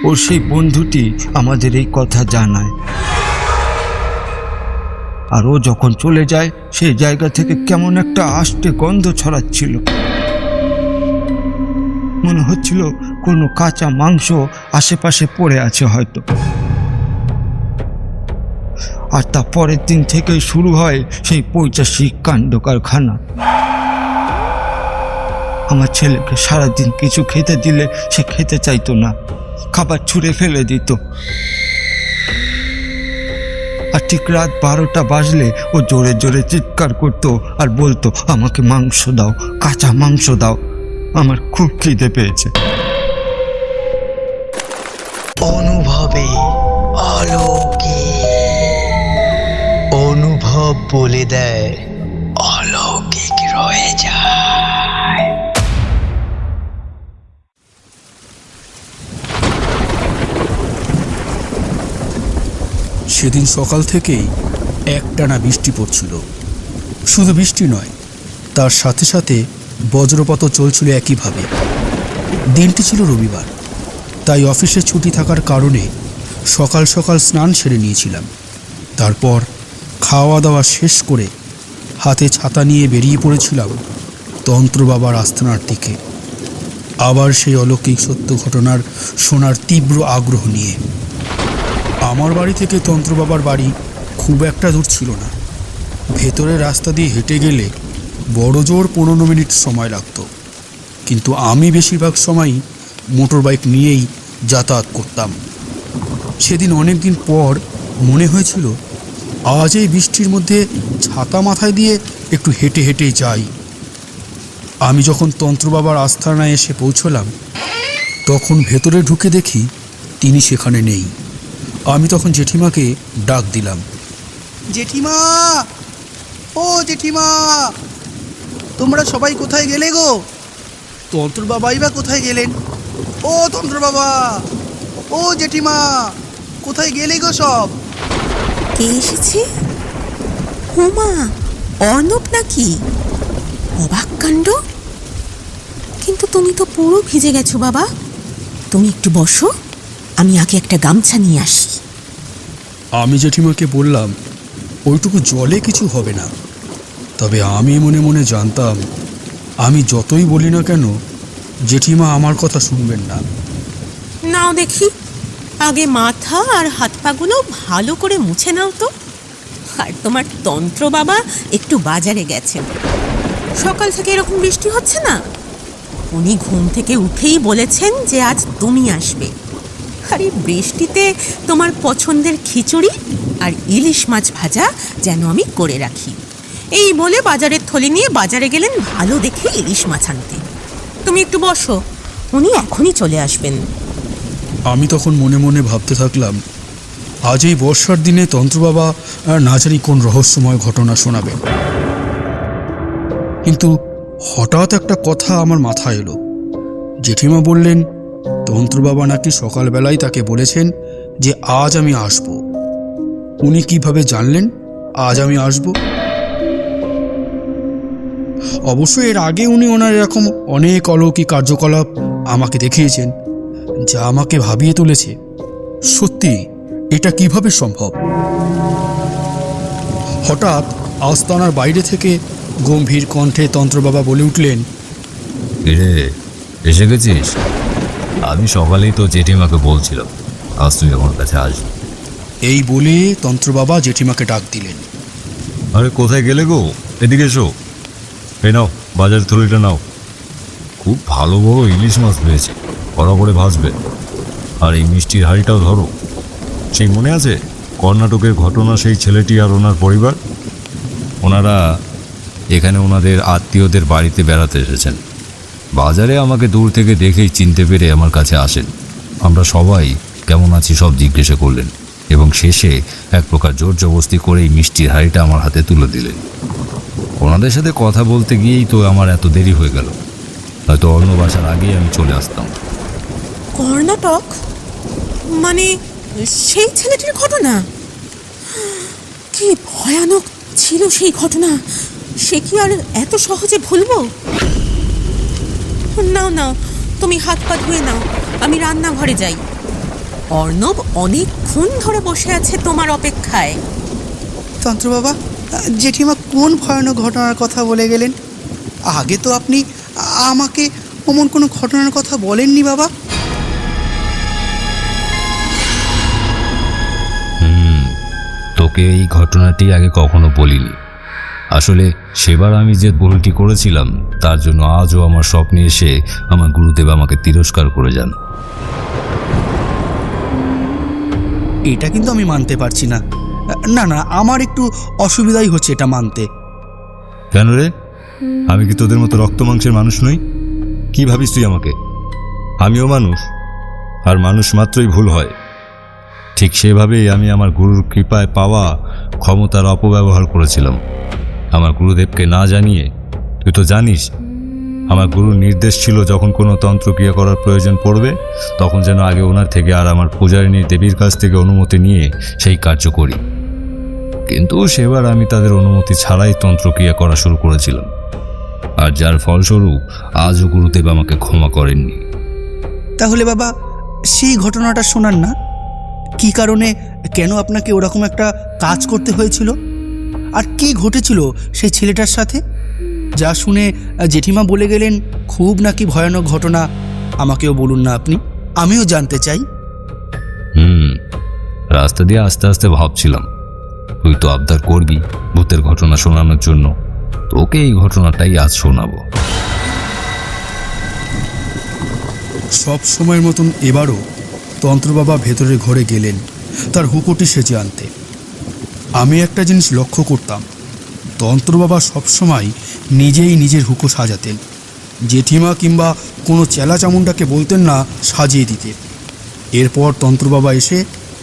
ওর সেই বন্ধুটি আমাদের এই কথা জানায়। আর ও যখন চলে যায় সেই জায়গা থেকে কেমন একটা আষ্টে গন্ধ ছড়াচ্ছিল, মনে হচ্ছিল কোনো কাঁচা মাংস আশেপাশে পড়ে আছে হয়তো। আর তা পরের দিন থেকে শুরু হয় সেই পৈশাচিক কাণ্ড কারখানা। আমার ছেলেকে সারাদিন কিছু খেতে দিলে সে খেতে চাইতো না, খাবার ছুঁড়ে ফেলে দিত। আর ঠিক রাত 12টা বাজলে ও জোরে জোরে চিৎকার করতো আর বলতো, আমাকে মাংস দাও, কাঁচা মাংস দাও, আমার খুব খিদে পেয়েছে। অনুভবে অলৌকিক, অনুভব বলে দেয় অলৌকিক রয়ে যায়। সেদিন সকাল থেকেই একটানা বৃষ্টি পড়ছিল। শুধু বৃষ্টি নয়, তার সাথে সাথে বজ্রপাতও চলছিল একইভাবে। দিনটি ছিল রবিবার, তাই অফিসে ছুটি থাকার কারণে সকাল সকাল স্নান সেরে নিয়েছিলাম। তারপর খাওয়া দাওয়া শেষ করে হাতে ছাতা নিয়ে বেরিয়ে পড়েছিলাম তন্ত্র বাবার আস্তানার দিকে। আবার সেই অলৌকিক সত্য ঘটনার শোনার তীব্র আগ্রহ নিয়ে। আমার বাড়ি থেকে তন্ত্র বাবার বাড়ি খুব একটা দূর ছিল না। ভেতরের রাস্তা দিয়ে হেঁটে গেলে বড় জোর 15 মিনিট সময় লাগতো, কিন্তু আমি বেশিরভাগ সময়ই মোটর বাইক নিয়েই যাতায়াত করতাম। সেদিন অনেক দিন পর মনে হয়েছিল আজ এই বৃষ্টির মধ্যে ছাতা মাথায় দিয়ে একটু হেঁটে হেঁটেই যাই। আমি যখন তন্ত্র বাবার আস্তানায় এসে পৌঁছলাম, তখন ভেতরে ঢুকে দেখি তিনি সেখানে নেই। আমি তখন জেঠিমাকে ডাক দিলাম, জেঠিমা, ও জেঠিমা, তোমরা সবাই কোথায় গেলে গো? তন্ত্র বাবাই বা কোথায় গেলেন? ও তন্ত্র বাবা, ও জেঠিমা, কোথায় গেলে গো সব? কে এসেছে? হোমা, অর্ণব নাকি? অবাক কাণ্ড। কিন্তু তুমি তো পুরো ভিজে গেছো বাবা। তুমি একটু বসো, আমি আগে একটা গামছা নিয়ে আসি। আমি জেঠিমাকে বললাম, ওইটুকু জলে কিছু হবে না। তবে আমি মনে মনে জানতাম, আমি যতই বলি না কেন জেঠিমা আমার কথা শুনবেন না। নাও দেখি, আগে মাথা আর হাত পাগুলো ভালো করে মুছে নাও তো। আর তোমার তন্ত্র বাবা একটু বাজারে গেছেন। সকাল থেকে এরকম বৃষ্টি হচ্ছে না, উনি ঘুম থেকে উঠেই বলেছেন যে আজ তুমি আসবে। আর এই বৃষ্টিতে তোমার পছন্দের খিচুড়ি আর ইলিশ মাছ ভাজা যেন আমি করে রাখি, এই বলে বাজারের থলি নিয়ে বাজারে গেলেন ভালো দেখে ইলিশ মাছ আনতে। তুমি একটু বসো, উনি এখনই চলে আসবেন। আমি তখন মনে মনে ভাবতে থাকলাম, আজ এই বর্ষার দিনে তন্ত্র বাবা না জানি কোন রহস্যময় ঘটনা শোনাবেন। কিন্তু হঠাৎ একটা কথা আমার মাথায় এলো। জেঠিমা বললেন, তন্ত্র বাবা নাকি সকালবেলায় তাকে বলেছেন যে আজ আমি আসব। উনি কিভাবে জানলেন আজ আমি আসব? অবশ্য এর আগে উনি ওনার এরকম অনেক অলৌকিক কার্যকলাপ আমাকে দেখিয়েছেন, যা আমাকে ভাবিয়ে তুলেছে সত্যি এটা কিভাবে সম্ভব। হঠাৎ আস্তানার বাইরে থেকে গম্ভীর কণ্ঠে তন্ত্র বাবা বলে উঠলেন, রে, এসে গেছিস? আমি সকালেই তো জেঠিমাকে বলছিলাম আজ তুমি আমার কাছে আসবে। এই বলে তন্ত্র বাবা জেঠিমাকে ডাক দিলেন। আরে কোথায় গেলে গো, এদিকে এসো। এই নাও বাজারের থলিটা নাও, খুব ভালো বড় ইলিশ মাছ পেয়েছে, কড়া করে ভাজবে। আর এই মিষ্টির হাঁড়িটাও ধরো। সেই মনে আছে কর্ণাটকের ঘটনা, সেই ছেলেটি আর ওনার পরিবার, ওনারা এখানে ওনাদের আত্মীয়দের বাড়িতে বেড়াতে এসেছেন। বাজারে আমাকে দূর থেকে দেখেই চিনতে পেরে আমার কাছে আসেন। আমরা সবাই কেমন আছি সব জিজ্ঞাসা করলেন এবং শেষে এক প্রকার জোর জবরদস্তি করে এই মিষ্টির হাঁড়িটা আমার হাতে তুলে দিলেন। ওনাদের সাথে কথা বলতে গিয়েই তো আমার এত দেরি হয়ে গেল, হয়তো অন্য বাসার আগেই আমি চলে আসতাম। কর্ণাটক মানে সেই ছেলেটির ঘটনা? কি ভয়ানক ছিল সেই ঘটনা, সে কি আর এত সহজে ভুলবো? নাও নাও, তুমি হাত পা ধুয়ে নাও, আমি রান্নাঘরে যাই। অর্ণব অনেকক্ষণ ধরে বসে আছে তোমার অপেক্ষায়। তন্ত্র বাবা, জেঠিমা কোন ভয়ানক ঘটনার কথা বলে গেলেন? আগে তো আপনি আমাকে অমন কোনো ঘটনার কথা বলেননি বাবা। তোকে এই ঘটনাটি আগে কখনো বলিনি। আসলে সেবার আমি যে ভুলটি করেছিলাম তার জন্য আজও আমার স্বপ্নে এসে আমার গুরুদেব আমাকে তিরস্কার করে যান। এটা কিন্তু আমি মানতে পারছি না। না না, আমার একটু অসুবিধাই হচ্ছে এটা মানতে। কেন রে? আমি কি তোদের মতো রক্ত মাংসের মানুষ নই? কি ভাবিস তুই আমাকে? আমিও মানুষ, আর মানুষ মাত্রই ভুল হয়। ঠিক সেভাবেই আমি আমার গুরুর কৃপায় পাওয়া ক্ষমতার অপব্যবহার করেছিলাম। আমার গুরুদেবকে না জানিয়ে, তুই তো জানিস আমার গুরুর নির্দেশ ছিল যখন কোনো তন্ত্রক্রিয়া করার প্রয়োজন পড়বে তখন যেন আগে ওনার থেকে আর আমার পূজারিণী দেবীর কাছ থেকে অনুমতি নিয়ে সেই কার্য করি। কিন্তু সেবার আমি তাদের অনুমতি ছাড়াই তন্ত্রক্রিয়া করা শুরু করেছিলাম, আর যার ফলস্বরূপ আজও গুরুদেব আমাকে ক্ষমা করেননি। তাহলে বাবা, সেই ঘটনাটা শোনান না। কি কারণে, কেন আপনাকে ওরকম একটা কাজ করতে হয়েছিল? আর কি ঘটেছিল সেই ছেলেটার সাথে, যা শুনে জেঠিমা বলে গেলেন খুব নাকি ভয়ানক ঘটনা? আমাকেও বলুন না আপনি, আমিও জানতে চাই। রাস্তা দিয়ে আস্তে আস্তে ভাবছিলাম তুই তো আবদার করবি ভূতের ঘটনা শোনানোর জন্য, তোকে এই ঘটনাটাই আজ শোনাবো। সব সময়ের মতন এবারও তন্ত্রবাবা ভেতরের ঘরে গেলেন তার হুকোটি সেজে আনতে। আমি একটা জিনিস লক্ষ্য করতাম, তন্ত্রবাবা সবসময় নিজেই নিজের হুকো সাজাতেন। জেঠিমা কিংবা কোনো চেলা চামুন্ডাকে বলতেন না সাজিয়ে দিতে। এরপর তন্ত্রবাবা এসে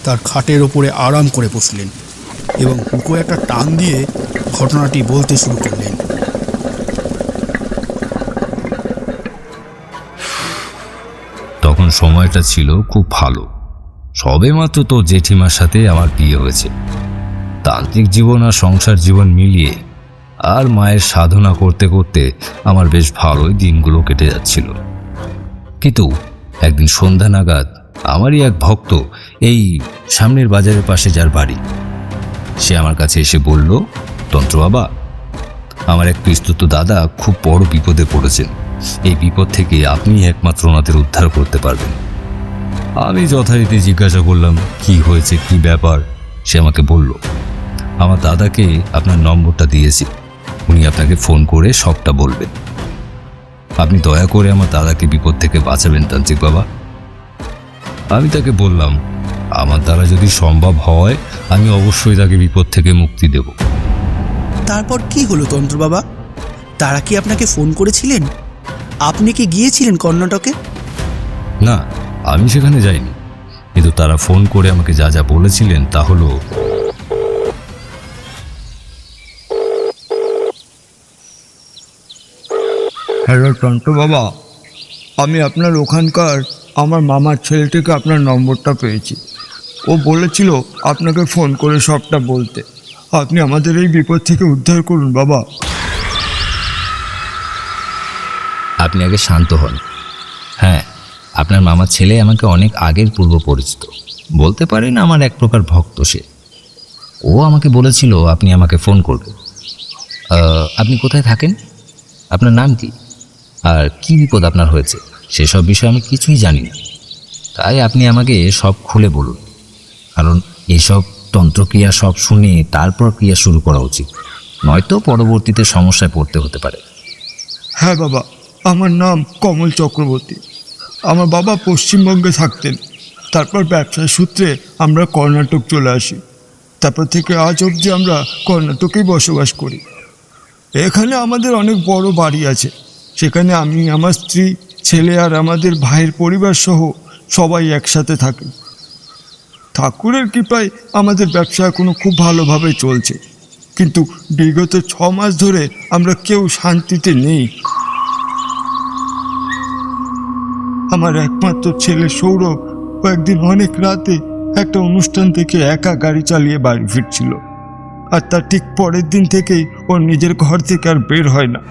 তার খাটের ওপরে আরাম করে বসলেন এবং হুকো একটা টান দিয়ে ঘটনাটি বলতে শুরু করলেন। তখন সময়টা ছিল খুব ভালো, সবেমাত্র তো জেঠিমার সাথে আমার বিয়ে হয়েছে। তান্ত্রিক জীবন আর সংসার জীবন মিলিয়ে আর মায়ের সাধনা করতে করতে আমার বেশ ভালোই দিনগুলো কেটে যাচ্ছিল। কিন্তু একদিন সন্ধ্যা নাগাদ আমারই এক ভক্ত, এই সামনের বাজারের পাশে যার বাড়ি, সে আমার কাছে এসে বলল, তন্ত্র বাবা, আমার এক পিস্তুত দাদা খুব বড় বিপদে পড়েছেন। এই বিপদ থেকে আপনি একমাত্র ওনাদের উদ্ধার করতে পারবেন। আমি যথারীতি জিজ্ঞাসা করলাম কি হয়েছে, কি ব্যাপার। সে আমাকে বলল, আমার দাদাকে আপনার নম্বরটা দিয়েছি, উনি আপনাকে ফোন করে সবটা বলবেন। আপনি দয়া করে আমার দাদাকে বিপদ থেকে বাঁচাবেন তান্ত্রিক বাবা। আমি তাকে বললাম, আমার দ্বারা যদি সম্ভব হয় আমি অবশ্যই তাকে বিপদ থেকে মুক্তি দেব। তারপর কি হলো তন্ত্রবাবা? তারা কি আপনাকে ফোন করেছিলেন? আপনি কি গিয়েছিলেন কর্ণাটকে? না, আমি সেখানে যাইনি, কিন্তু তারা ফোন করে আমাকে যা যা বলেছিলেন তা হলো, হ্যালো তন্ত্র বাবা, আমি আপনার ওখানকার আমার মামার ছেলে থেকে আপনার নম্বরটা পেয়েছি। ও বলেছিল আপনাকে ফোন করে সবটা বলতে। আপনি আমাদের এই বিপদ থেকে উদ্ধার করুন বাবা। আপনি আগে শান্ত হন। হ্যাঁ, আপনার মামার ছেলে আমাকে অনেক আগের পূর্ব পরিচিত, বলতে পারেন আমার এক প্রকার ভক্ত সে। ও আমাকে বলেছিল আপনি আমাকে ফোন করবেন। আপনি কোথায় থাকেন, আপনার নাম কি, আর কি বিপদ আপনার হয়েছে সেসব বিষয়ে আমি কিছুই জানি না। তাই আপনি আমাকে সব খুলে বলুন, কারণ এসব তন্ত্রক্রিয়া সব শুনে তারপর ক্রিয়া শুরু করা উচিত, নয়তো পরবর্তীতে সমস্যায় পড়তে হতে পারে। হ্যাঁ বাবা, আমার নাম কমল চক্রবর্তী। আমার বাবা পশ্চিমবঙ্গে থাকতেন, তারপর ব্যবসার সূত্রে আমরা কর্ণাটক চলে আসি। তারপর থেকে আজ অবধি আমরা কর্ণাটকেই বসবাস করি। এখানে আমাদের অনেক বড় বাড়ি আছে, সেখানে আমি, আমার স্ত্রী, ছেলে আর আমাদের ভাইয়ের পরিবার সহ সবাই একসাথে থাকি। ঠাকুরের কৃপায় আমাদের ব্যবসা এখনো খুব ভালোভাবে চলছে, কিন্তু বিগত 6 মাস ধরে আমরা কেউ শান্তিতে নেই। আমার একমাত্র ছেলে সৌরভ কয়েকদিন অনেক রাতে একটা অনুষ্ঠান থেকে একা গাড়ি চালিয়ে বাড়ি ফিরছিল, আর তার ঠিক পরের দিন থেকেই ওর নিজের ঘর থেকে আর বের হয় না।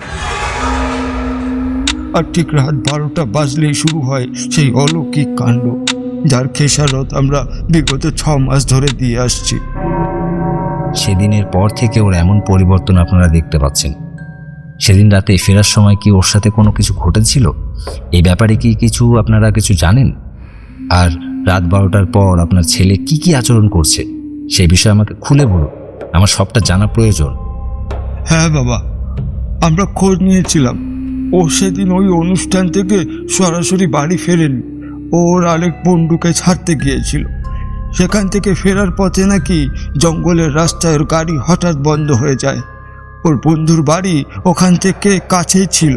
আর ঠিক রাত 12টা বাজলেই শুরু হয় সেই অলৌকিক কাণ্ড। যার খেসারত আমরা বিগত 6 মাস ধরে দিয়ে আসছি। সেদিনের পর থেকে ওর এমন পরিবর্তন আপনারা দেখতে পাচ্ছেন। সেদিন রাতে ফেরার সময় কি ওর সাথে কোনো কিছু ঘটেছিল? এই ব্যাপারে কি কিছু আপনারা কিছু জানেন? আর রাত 12টার পর আপনার ছেলে কি কি আচরণ করছে সেই বিষয়ে আমাকে খুলে বলুন, আমার সবটা জানা প্রয়োজন। হ্যাঁ বাবা, আমরা খোঁজ নিয়েছিলাম। ও সেদিন ওই অনুষ্ঠান থেকে সরাসরি বাড়ি ফেরেনি। ওর আরেক বন্ধুকে ছাড়তে গিয়েছিল। সেখান থেকে ফেরার পথে নাকি জঙ্গলের রাস্তায় ওর গাড়ি হঠাৎ বন্ধ হয়ে যায়। ওর বন্ধুর বাড়ি ওখান থেকে কাছেই ছিল।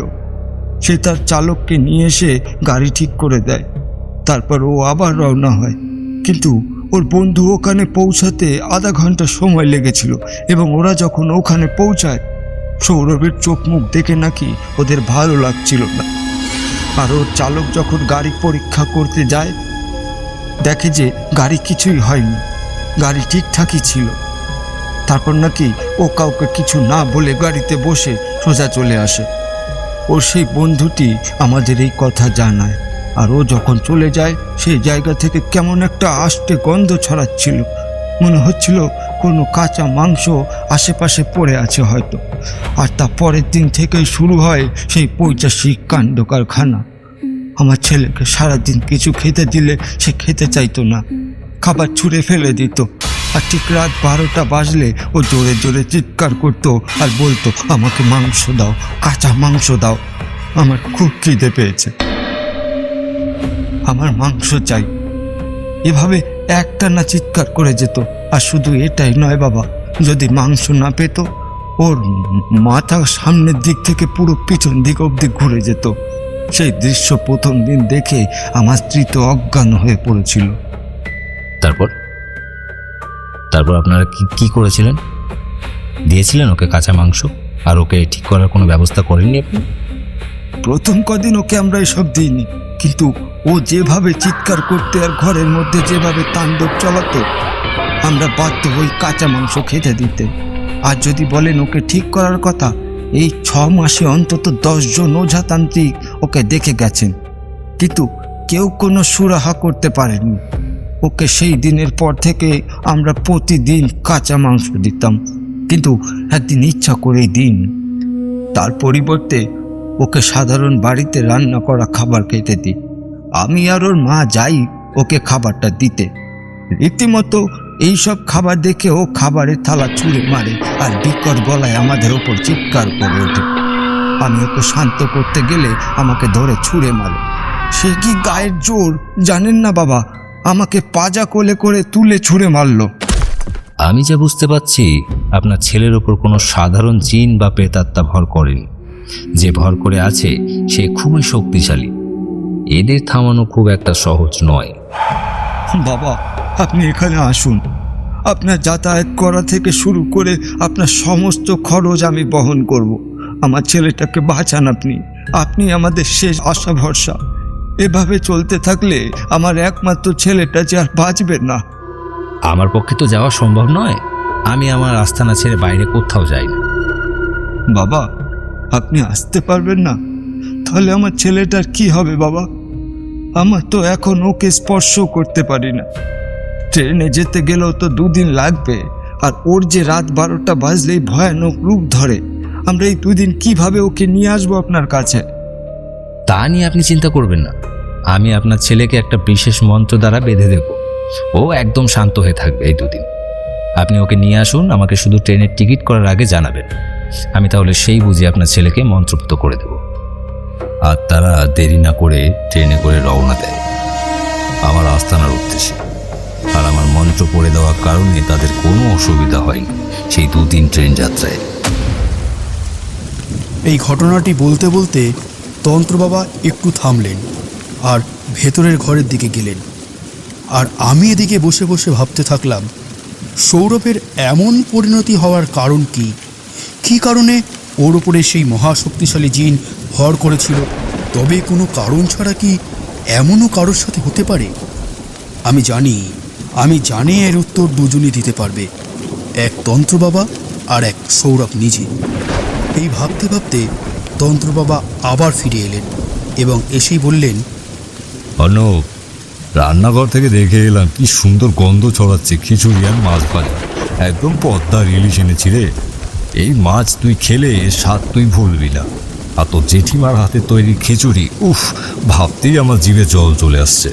সে তার চালককে নিয়ে এসে গাড়ি ঠিক করে দেয়। তারপর ও আবার রওনা হয়। কিন্তু ওর বন্ধু ওখানে পৌঁছাতে আধা ঘন্টা সময় লেগেছিল এবং ওরা যখন ওখানে পৌঁছায় সৌরভের চোখ মুখ দেখে নাকি ওদের ভালো লাগছিল না। আর ওর চালক যখন গাড়ি পরীক্ষা করতে যায় দেখে যে গাড়ি কিছুই হয়নি, গাড়ি ঠিকঠাকই ছিল। তারপর নাকি ও কাউকে কিছু না বলে গাড়িতে বসে সোজা চলে আসে। ওর সেই বন্ধুটি আমাদের এই কথা জানায়। আর ও যখন চলে যায় সেই জায়গা থেকে কেমন একটা আষ্টে গন্ধ ছড়াচ্ছিল। মনে হচ্ছিল কোনো কাঁচা মাংস আশেপাশে পড়ে আছে হয়তো। আর তা পরের দিন থেকেই শুরু হয় সেই পৈশাচিক কাণ্ড কারখানা। আমার ছেলেকে সারাদিন কিছু খেতে দিলে সে খেতে চাইতো না, খাবার ছুঁড়ে ফেলে দিত। আর ঠিক রাত 12টা বাজলে ও জোরে জোরে চিৎকার করতো আর বলতো, আমাকে মাংস দাও, কাঁচা মাংস দাও, আমার খুব খিদে পেয়েছে, আমার মাংস চাই। এভাবে একটানা চিৎকার করে যেত। আর শুধু এটাই নয় বাবা, যদি মাংস না পেত ওর মাথা সামনের দিক থেকে পুরো পিছন দিক অবধি ঘুরে যেত। সেই দৃশ্য প্রথম দিন দেখে আমার স্ত্রী তো অজ্ঞান হয়ে পড়েছিল। তারপর তারপর আপনারা কি করেছিলেন? দিয়েছিলেন ওকে কাঁচা মাংস? আর ওকে ঠিক করার কোনো ব্যবস্থা করেননি আপনি? প্রথম কদিন ওকে আমরা এসব দিইনি, কিন্তু ও যেভাবে চিৎকার করতে আর ঘরের মধ্যে যেভাবে তাণ্ডব চালাতো আমরা বাধ্য ওই কাঁচা মাংস খেতে দিতে। আর যদি বলেন ওকে ঠিক করার কথা, এই 6 মাসে অন্তত 10 জন ওঝাতান্ত্রিক ওকে দেখে গেছেন, কিন্তু কেউ কোনো সুরাহা করতে পারেনি। ওকে সেই দিনের পর থেকে আমরা প্রতিদিন কাঁচা মাংস দিতাম, কিন্তু একদিন ইচ্ছা করেই দিন। তার পরিবর্তে ওকে সাধারণ বাড়িতে রান্না করা খাবার খেতে দিই। আমি আর ওর মা যাই ওকে খাবারটা দিতে। রীতিমতো এইসব খাবার দেখে ও খাবারের থালা ছুঁড়ে মারে আর বিকট গলায় আমাদের ওপর চিৎকার করে ওঠে। আমি ওকে শান্ত করতে গেলে আমাকে ধরে ছুঁড়ে মারে। সে কি গায়ের জোর জানেন না বাবা, আমাকে পাজা কোলে করে তুলে ছুঁড়ে মারলো। আমি যা বুঝতে পারছি আপনার ছেলের ওপর কোনো সাধারণ জিন বা প্রেতাত্মা ভর করেনি। যে ভর করে আছে সে খুবই শক্তিশালী। এদের থামানো খুব একটা সহজ নয়। বাবা, আপনি এখানে আসুন। আপনার যাতায়াত করা থেকে শুরু করে আপনার সমস্ত খরচ আমি বহন করব। আমার ছেলেটাকে বাঁচান আপনি। আপনি আমাদের শেষ আশা ভরসা। এভাবে চলতে থাকলে আমার একমাত্র ছেলেটা যে আর বাঁচবে না। আমার পক্ষে তো যাওয়া সম্ভব নয়। আমি আমার আস্তানা ছেড়ে বাইরে কোথাও যাই না। বাবা, আপনি আসতে পারবেন না? তাহলে আমার ছেলেটার কি হবে বাবা? আমার তো এখন ওকে স্পর্শ করতে পারি না। ট্রেনে যেতে গেলেও তো 2 দিন লাগবে। আর ওর যে রাত 12টা বাজলেই ভয়ানক রূপ ধরে। আমরা এই 2 দিন কিভাবে ওকে নিয়ে আসবো আপনার কাছে? তা নিয়ে আপনি চিন্তা করবেন না। আমি আপনার ছেলেকে একটা বিশেষ মন্ত্র দ্বারা বেঁধে দেব। ও একদম শান্ত হয়ে থাকবে এই 2 দিন। আপনি ওকে নিয়ে আসুন, আমাকে শুধু ট্রেনের টিকিট করার আগে জানাবেন। আমি তাহলে সেই বুঝে আপনার ছেলেকে মন্ত্রপুত করে দেব। আর তারা দেরি না করে ট্রেনে করে রওনা দেয় আমার আস্তানার উদ্দেশ্যে। আর আমার মন্ত্র পড়ে দেওয়ার কারণে তাদের কোনো অসুবিধা হয়নি সেই 2 দিন ট্রেন যাত্রায়। এই ঘটনাটি বলতে বলতে তন্ত্র বাবা একটু থামলেন আর ভেতরের ঘরের দিকে গেলেন। আর আমি এদিকে বসে বসে ভাবতে থাকলাম, সৌরভের এমন পরিণতি হওয়ার কারণ কি? কী কারণে ওর ওপরে সেই মহাশক্তিশালী জিন ভর করেছিল? তবে কোনো কারণ ছাড়া কি এমনও কারোর সাথে হতে পারে? আমি জানি এর উত্তর দুজনই দিতে পারবে, এক তন্ত্র বাবা আর এক সৌরভ নিজে। এই ভাবতে ভাবতে তন্ত্র বাবা আবার ফিরে এলেন এবং এসেই বললেন, অনুপ, রান্নাঘর থেকে দেখে এলাম কি সুন্দর গন্ধ ছড়াচ্ছে খিচুড়ি আর মাছ ভাজা। একদম পদ্মার ইলিশ এনেছি রে। এই মাছ তুই খেলে স্বাদ তুই ভুলবি না। আর তোর জেঠিমার হাতে তৈরি খিচুড়ি, উফ, ভাবতেই আমার জিভে জল চলে আসছে।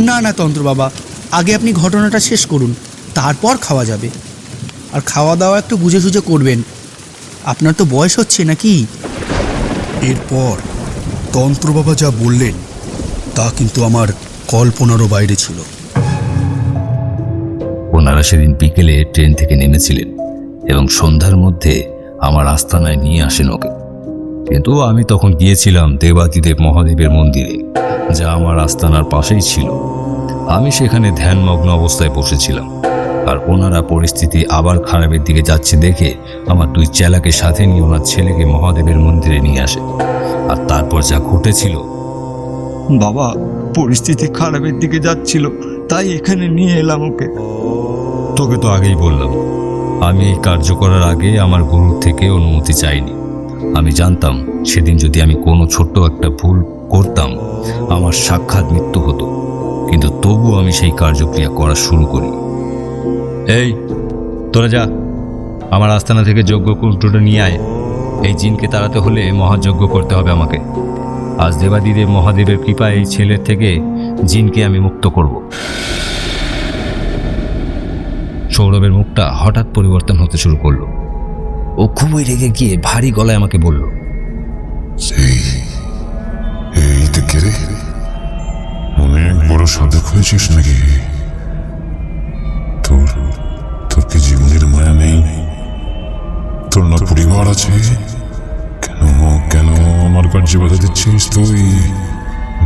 না না তন্ত্র বাবা, আগে আপনি ঘটনাটা শেষ করুন, তারপর খাওয়া যাবে। আর খাওয়া দাওয়া একটু বুঝে সুঝে করবেন, আপনার তো বয়স হচ্ছে নাকি। এরপর তন্ত্র বাবা যা বললেন তা কিন্তু আমার কল্পনারও বাইরে ছিল। ওনারা সেদিন বিকেলে ট্রেন থেকে নেমেছিলেন এবং সন্ধ্যার মধ্যে আমার আস্তানায় নিয়ে আসেন ওকে। কিন্তু আমি তখন গিয়েছিলাম দেবাদিদেব মহাদেবের মন্দিরে, যা আমার আস্তানার পাশেই ছিল। আমি সেখানে ধ্যানমগ্ন অবস্থায় বসেছিলাম, আর ওনারা পরিস্থিতি আবার খারাপের দিকে যাচ্ছে দেখে আমার দুই চেলাকে সাথে নিয়ে ওনার ছেলেকে মহাদেবের মন্দিরে নিয়ে আসে। আর তারপর যা ঘটেছিল, বাবা, পরিস্থিতি খারাপের দিকে যাচ্ছিল, তাই এখানে নিয়ে এলাম ওকে। তোকে তো আগেই বললাম, আমি এই কার্য করার আগে আমার গুরুর থেকে অনুমতি চাইনি। আমি জানতাম সেদিন যদি আমি কোনো ছোট্ট একটা ভুল করতাম আমার সাক্ষাৎ মৃত্যু হতো, কিন্তু তবু আমি সেই কার্যক্রিয়া করা শুরু করি। এই তোরা যা, আমার আস্তানা থেকে যজ্ঞ কুণ্ডটা নিয়ে আয়। এই জিনকে তাড়াতে হলে মহাযজ্ঞ করতে হবে আমাকে। আজ দেবাদিদেব মহাদেবের কৃপায় এই ছেলের থেকে জিনকে আমি মুক্ত করব। সৌরভের মুখটা হঠাৎ পরিবর্তন হতে শুরু করলো। ও খুবই রেগে গিয়ে ভারী গলায় আমাকে বলল, এই দেখে রে, অনেক বড় সাধক হয়েছিস নাকি? তোর তোর কি জীবনের মায়া নেই? তোর না পরিবার আছে? কেন কেন আমার কার্যে বাধা দিচ্ছিস তুই?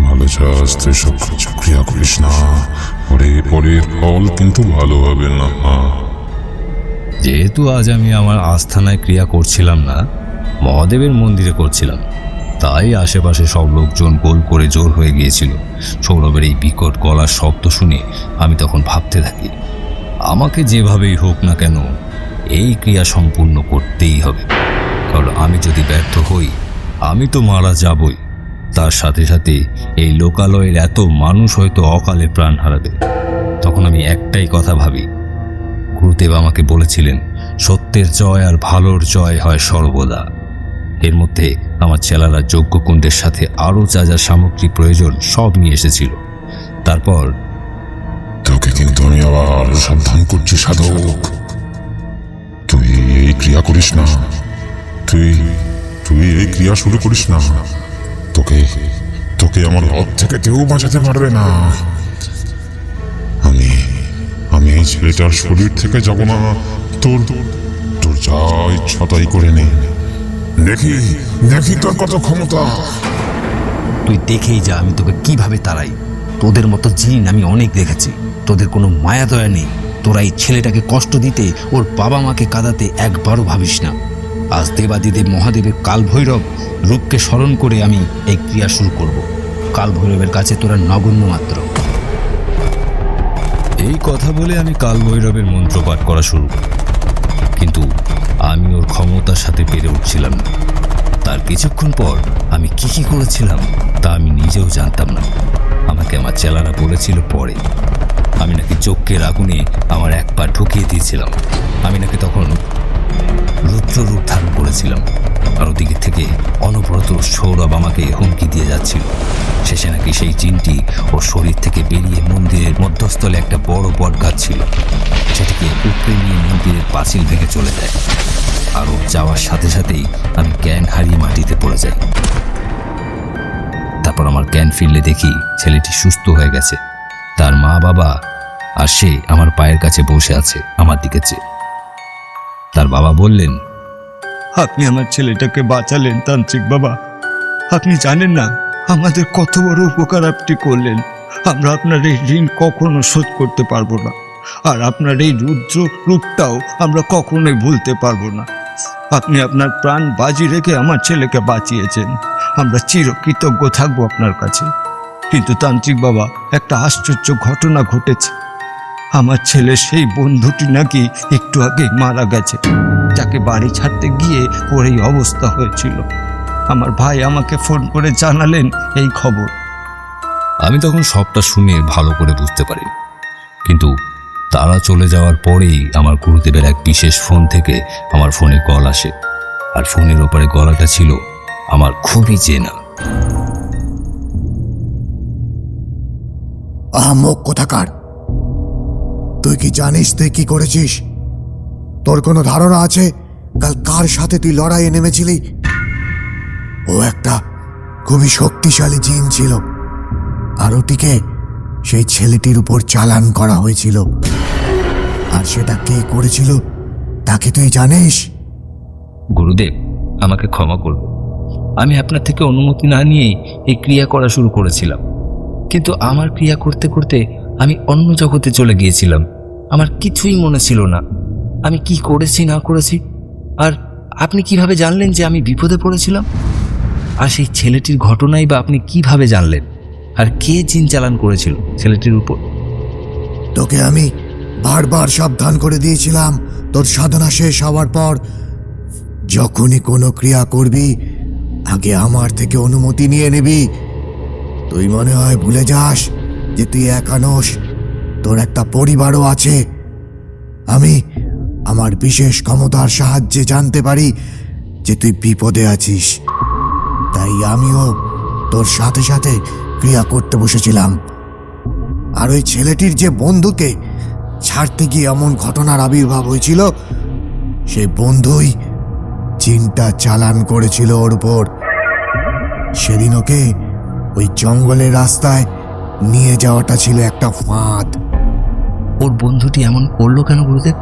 ভালো চাস তুই সব ক্রিয়া করিস না, পরের ফল কিন্তু ভালো হবে না। যেহেতু আজ আমি আমার আস্থানায় ক্রিয়া করছিলাম না, মহাদেবের মন্দিরে করছিলাম, তাই আশেপাশে সব লোকজন গোল করে জোর হয়ে গিয়েছিল। সৌরভের এই বিকট গলার শব্দ শুনে আমি তখন ভাবতে থাকি, আমাকে যেভাবেই হোক না কেন এই ক্রিয়া সম্পূর্ণ করতেই হবে, কারণ আমি যদি ব্যর্থ হই আমি তো মারা যাবই। তার সাথে সাথে এই লোকালয়ের এত মানুষ হয়তো অকালে প্রাণ হারাবে। তখন আমি একটাই কথা ভাবি, গুরুদেব আমাকে বলেছিলেন সত্যের জয় আর ভালোর জয় হয় সর্বদা। এর মধ্যে আমার ছেলেরা যজ্ঞকুণ্ডের সাথে আরও যা যা সামগ্রী প্রয়োজন সব নিয়ে এসেছিল। তারপর তোকে কিন্তু আমি আবার সাবধান করছি সাধক, তুই এই ক্রিয়া করিস না, তুই এই ক্রিয়া শুরু করিস না। তোকে আমার হাত থেকে কেউ বাঁচাতে পারবে না। আমি এই ছেলেটার শরীর থেকে যাব না। তোর যা ইচ্ছা তাই করে নে, দেখি তোর কত ক্ষমতা। তুই দেখেই যা আমি তোকে কিভাবে তাড়াই। তোদের মতো জিন আমি অনেক দেখেছি, তোদের কোনো মায়া দয়া নেই। তোরা এই ছেলেটাকে কষ্ট দিতে, ওর বাবা মাকে কাঁদাতে একবারও ভাবিস না। আজ দেবাদিদেব মহাদেবের কালভৈরব রূপকে স্মরণ করে আমি এই ক্রিয়া শুরু করব। কালভৈরবের কাছে তোরা নগণ্য মাত্র। এই কথা বলে আমি কালভৈরবের মন্ত্র পাঠ করা শুরু করি, কিন্তু আমি ওর ক্ষমতার সাথে পেরে উঠছিলাম না। তার কিছুক্ষণ পর আমি কি করেছিলাম তা আমি নিজেও জানতাম না। আমাকে আমার চেলারা বলেছিল পরে, আমি নাকি চোখের আগুনে আমার এক পা ঢুকিয়ে দিয়েছিলাম। আমি নাকি তখন রুদ্র রূপ ধারণ করেছিলাম, আর ওদিকে থেকে অনবরত সৌরভ আমাকে হুমকি দিয়ে যাচ্ছিল। শেষে নাকি সেই জিনটি ওর শরীর থেকে বেরিয়ে মন্দিরের মধ্যস্থলে একটা বড় বট গাছ ছিল, সেটিকে উপড়ে নিয়ে মন্দিরের পাঁচিল ভেঙে চলে যায়। আর ও যাওয়ার সাথে সাথেই আমি জ্ঞান হারিয়ে মাটিতে পড়ে যাই। তারপর আমার জ্ঞান ফিরলে দেখি ছেলেটি সুস্থ হয়ে গেছে, তার মা বাবা আর সে আমার পায়ের কাছে বসে আছে আমার দিকে চেয়ে। তার বাবা বললেন, আপনি আমার ছেলেটাকে বাঁচালেন তান্ত্রিক বাবা। আপনি জানেন না আমাদের কত বড় উপকার আপনি করলেন। আমরা আপনার এই ঋণ কখনো শোধ করতে পারবো না, আর আপনার এই রুদ্র রূপটাও আমরা কখনোই ভুলতে পারবো না। আপনি আপনার প্রাণ বাজি রেখে আমার ছেলেকে বাঁচিয়েছেন, আমরা চিরকৃতজ্ঞ থাকবো আপনার কাছে। কিন্তু তান্ত্রিক বাবা, একটা আশ্চর্য ঘটনা ঘটেছে। আমার ছেলে সেই বন্ধুটি নাকি একটু আগে মারা গেছে, যাকে বাড়ি ছাড়তে গিয়ে ওর এই অবস্থা হয়েছিল। আমার ভাই আমাকে ফোন করে জানালেন এই খবর। আমি তখন সবটা শুনে ভালো করে বুঝতে পারি, কিন্তু তারা চলে যাওয়ার পরেই আমার গুরুদেবের এক বিশেষ ফোন থেকে আমার ফোনে কল আসে, আর ফোনের ওপরে গলাটা ছিল আমার খুবই চেনা। আহাম্মক কোথাকার, তুই কি জানিস তুই কি করেছিস? তোর কোনো ধারণা আছে কাল কার সাথে তুই লড়াইয়ে নেমেছিলি? ও একটা খুবই শক্তিশালী জিন ছিল, আর ওটিকে সেই ছেলেটির উপর চালান করা হয়েছিল। আর সেটা কে করেছিল তাকে তুই জানিস? গুরুদেব, আমাকে ক্ষমা করুন। আমি আপনার থেকে অনুমতি না নিয়েই এই ক্রিয়া করা শুরু করেছিলাম, কিন্তু আমার ক্রিয়া করতে করতে আমি অন্য জগতে চলে গিয়েছিলাম। আমার কিছুই মনে ছিল না আমি কি করেছি না করেছি। আর আপনি কিভাবে জানলেন যে আমি বিপদে পড়েছিলাম? আর সেই ছেলেটির ঘটনাই বা আপনি কিভাবে জানলেন? আর কে জিন চালান করেছিল ছেলেটির উপর? তোকে আমি বারবার সাবধান করে দিয়েছিলাম, তোর সাধনা শেষ হওয়ার পর যখনই কোনো ক্রিয়া করবি আগে আমার থেকে অনুমতি নিয়ে নিবি। তুই মনে হয় ভুলে যাস যে তুই একা নোস, তোর একটা পরিবারও আছে। আমি আমার বিশেষ ক্ষমতার সাহায্যে জানতে পারি যে তুই বিপদে আছিস, তাই আমিও তোর সাথে সাথে ক্রিয়া করতে বসেছিলাম। আর ওই ছেলেটির যে বন্ধুকে ছাড়তে গিয়ে এমন ঘটনার আবির্ভাব হয়েছিল, সেই বন্ধুই চিন্তা চালান করেছিল ওর উপর। সেদিন ওকে ওই জঙ্গলের রাস্তায় নিয়ে যাওয়াটা ছিল একটা ফাঁদ। ওর বন্ধুটি এমন করলো কেন গুরুদেব?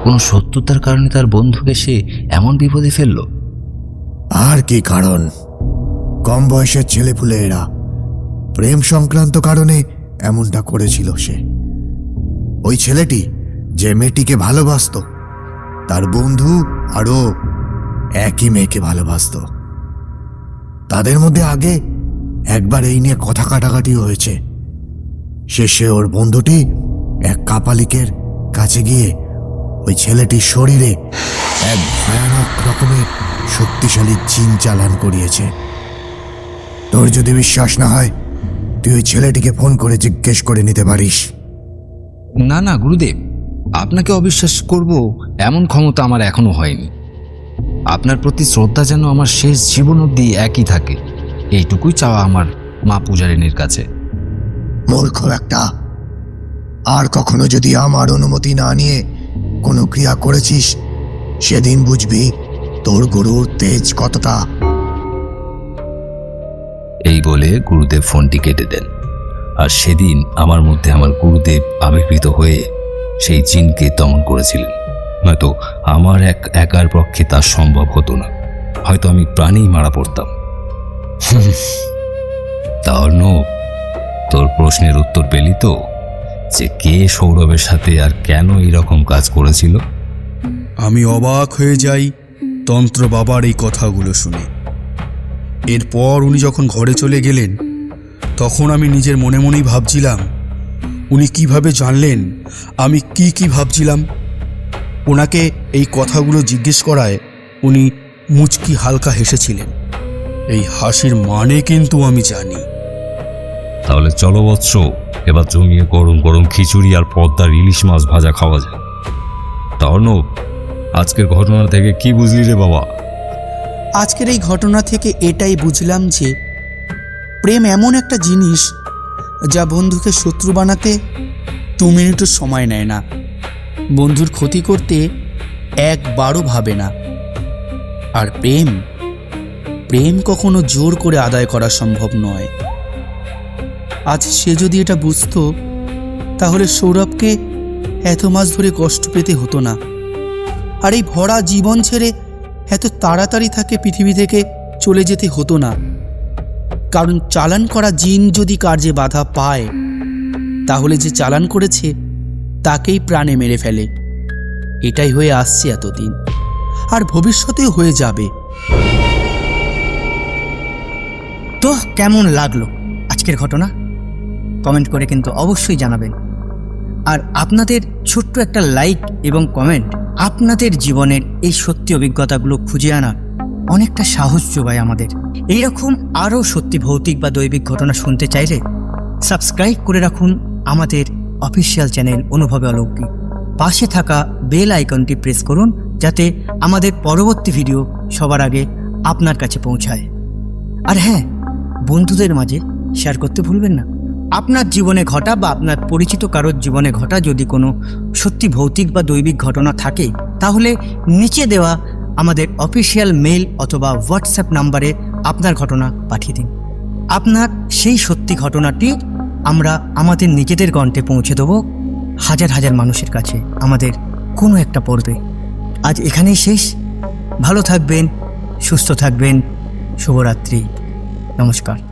কোনো শত্রুতার কারণে তার বন্ধুকে সে এমন বিপদে ফেললো? আর কি কারণ? কম বয়সের ছেলেপুলে এরা, প্রেম সংক্রান্ত কারণে এমনটা করেছিল সে। ওই ছেলেটি যে মেয়েটিকে ভালোবাসতো, তার বন্ধু আরও একই মেয়েকে ভালোবাসতো। তাদের মধ্যে আগে একবার এই নিয়ে কথা কাটাকাটি হয়েছে। শেষে ওর বন্ধুটি এক কাপালিকের কাছে গিয়ে ওই ছেলেটির শরীরে এক ভয়ানক রকমের শক্তিশালী জিন চালান করিয়েছে। তোর যদি বিশ্বাস না হয় তুই ওই ছেলেটিকে ফোন করে জিজ্ঞেস করে নিতে পারিস। না না গুরুদেব, আপনাকে অবিশ্বাস করব এমন ক্ষমতা আমার এখনো হয়নি। আপনার প্রতি শ্রদ্ধা যেন আমার শেষ জীবন অবধি একই থাকে, এইটুকুই চাওয়া আমার মা পূজারিনীর কাছে। মূর্খ একটা! আর কখনো যদি আমার অনুমতি না নিয়ে কোনো ক্রিয়া করেছিস, সেদিন বুঝবি তোর গুরুর তেজ কতটা। এই বলে গুরুদেব ফোনটি কেটে দেন। আর সেদিন আমার মধ্যে আমার গুরুদেব আবির্ভূত হয়ে সেই জিনকে দমন করেছিলেন। নয়তো আমার একার পক্ষে তা সম্ভব হতো না, হয়তো আমি প্রাণেই মারা পড়তাম। তাহলে তোর প্রশ্নের উত্তর পেলি তো, যে কে সৌরভের সাথে আর কেন এইরকম কাজ করেছিল? আমি অবাক হয়ে যাই তন্ত্র বাবার এই কথাগুলো শুনে। এরপর উনি যখন ঘরে চলে গেলেন, তখন আমি নিজের মনে মনেই ভাবছিলাম উনি কিভাবে জানলেন আমি কি ভাবছিলাম। ওনাকে এই কথাগুলো জিজ্ঞেস করায় উনি মুচকি হালকা হেসেছিলেন। এই হাসির মানে কিন্তু আমি জানি। তাহলে চলো বৎস, এবার জমিয়ে গরম গরম খিচুড়ি আর পদ্মার ইলিশ মাছ ভাজা খাওয়া যায়। তাহলে আজকের ঘটনা থেকে কি বুঝলি রে বাবা? আজকের এই ঘটনা থেকে এটাই বুঝলাম যে প্রেম এমন একটা জিনিস যা বন্ধুকে শত্রু বানাতে 2 মিনিটও সময় নেয় না, বন্ধুর ক্ষতি করতে একবারও ভাবে না। আর প্রেম কখনো জোর করে আদায় করা সম্ভব নয়। আজ সে যদি এটা বুঝতো, তাহলে সৌরভকে এত মাস ধরে কষ্ট পেতে হতো না, আর এই ভরা জীবন ছেড়ে এত তাড়াতাড়ি তাকে পৃথিবী থেকে চলে যেতে হতো না। কারণ চালান করা জিন যদি কার্যে বাধা পায়, তাহলে যে চালান করেছে তাকেই প্রাণে মেরে ফেলে। এটাই হয়ে আসছে এতদিন, আর ভবিষ্যতেও হয়ে যাবে। তো কেমন লাগলো আজকের ঘটনা? কমেন্ট করে কিন্তু অবশ্যই জানাবেন। আর আপনাদের ছোট্ট একটা লাইক এবং কমেন্ট আপনাদের জীবনের এই সত্যি অভিজ্ঞতাগুলো খুঁজে আনা অনেকটা সাহস যোগায় আমাদের। এইরকম আরও সত্যি ভৌতিক বা দৈবিক ঘটনা শুনতে চাইলে সাবস্ক্রাইব করে রাখুন আমাদের অফিসিয়াল চ্যানেল অনুভবে অলৌকিক। পাশে থাকা বেল আইকনটি প্রেস করুন যাতে আমাদের পরবর্তী ভিডিও সবার আগে আপনার কাছে পৌঁছায়। আর হ্যাঁ, বন্ধুদের মাঝে শেয়ার করতে ভুলবেন না। আপনার জীবনে ঘটা বা আপনার পরিচিত কারোর জীবনে ঘটা যদি কোনো সত্যি ভৌতিক বা দৈবিক ঘটনা থাকে, তাহলে নিচে দেওয়া আমাদের অফিসিয়াল মেল অথবা হোয়াটসঅ্যাপ নাম্বারে আপনার ঘটনা পাঠিয়ে দিন। আপনার সেই সত্যি ঘটনাটি আমরা আমাদের নিজেদের কণ্ঠে পৌঁছে দেবো হাজার হাজার মানুষের কাছে আমাদের কোনো একটা পর্বে। আজ এখানেই শেষ। ভালো থাকবেন, সুস্থ থাকবেন। শুভরাত্রি, নমস্কার।